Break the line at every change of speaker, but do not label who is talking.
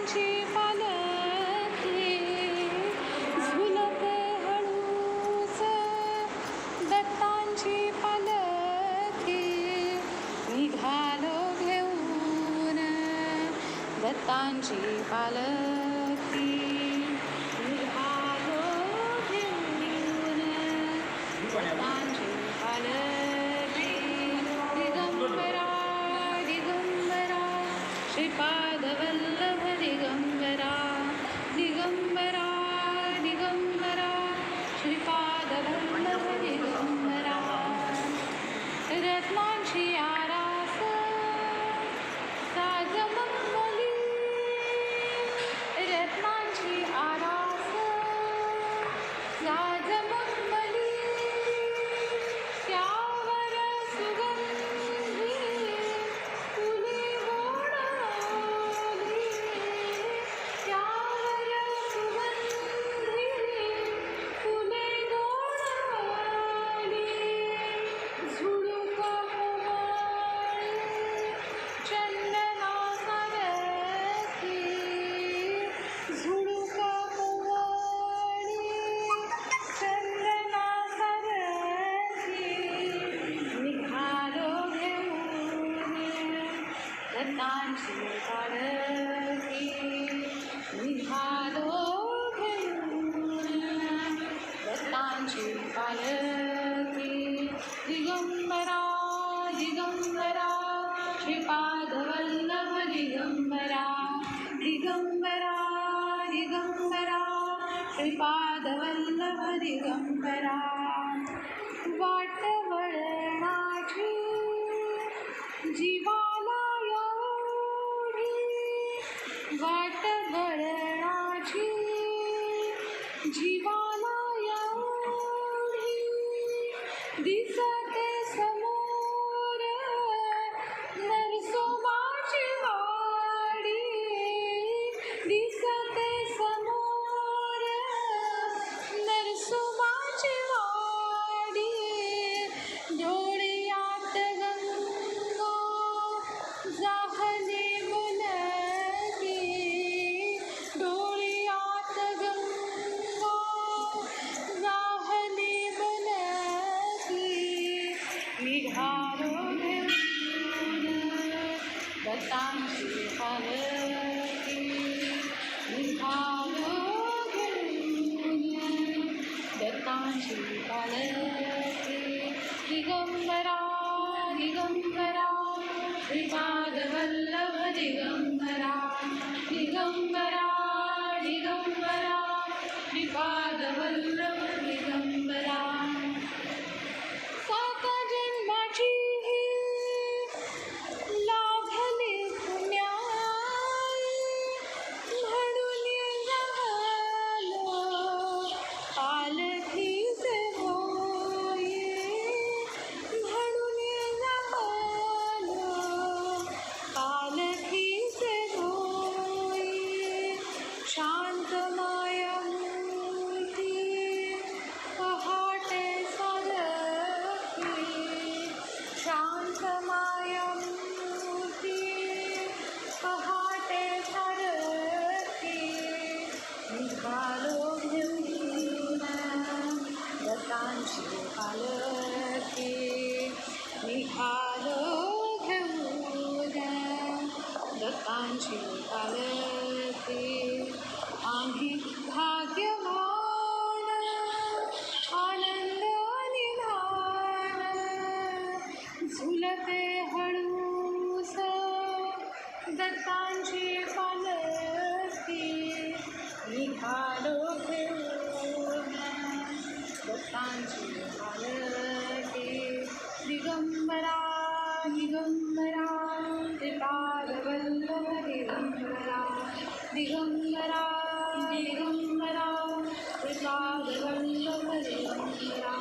दत्तांची पालखी झुलते हळूच, दत्तांची पालखी निघालो घेऊन, दत्तांची पालखी निघालो घेऊन, दत्तांची पालखी दिगंबरा दिगंबरा श्रीपाद वल्लभ दिगंबरा दिगंबरा दिगंबरा श्रीपाद वल्लभ दिगंबरा रत्नांची आरास साज मंगली, रत्नांची आरास साज मंगली, त्यावर सुगंधी फुले गोडाली, त्यावर सुगंधी फुले गोडाली, झुळूक मोहळी चंदना सारखी, झुळूक मोहळी चंदना सारखी निघालो घेऊन, दत्तांची पालखी निघालो घेऊन, दत्तांची पालखी दिगंबरा दिगंबरा श्रीपाद वल्लभ दिगंबरा दिगंबरा दिगंबरा श्रीपाद वल्लभ दिगंबरा वाट वळणाची जीवाला एवढी, वाट वळणाची जीवाला एवढी, दिसते समोर नरसोबाची वाडी, दिसते समोर नरसोबाची वाडी, डोळ्यात गंगा जाहले मुलगी, डोळ्यात गंगा जाहले मुलगी, निघालो घेऊन, दत्तांची पालखी निघालो घेऊन, दत्तांची पालखी दिगंबरा दिगंबरा श्रीपाद वल्लभ दिगंबरा दिगंबरा दिगंबरा श्रीपाद वल्लभ दिगंबरा सात जन्माची लाभली पुण्याई, म्हणून झालो पालखीचे होई, म्हणून झालो पालखीचे होई, शांतमय मूर्ती पहाटे सारखी, शांतमय मूर्ती पहाटे सारखी निघालो घेऊन, दत्तांची पालखी निघालो घेऊन, दत्तांची पालखी आम्ही भाग्यवान आनंद निधान, झुलते हळूस दत्तांची पालखी निघालो घेऊन, दत्तांची पालखी दिगंबरा दिगंबरा श्रीपाद वल्लभ दिगंबरा दिगंबरा दिगंबरा श्रीपाद वल्लभ दिगंबरा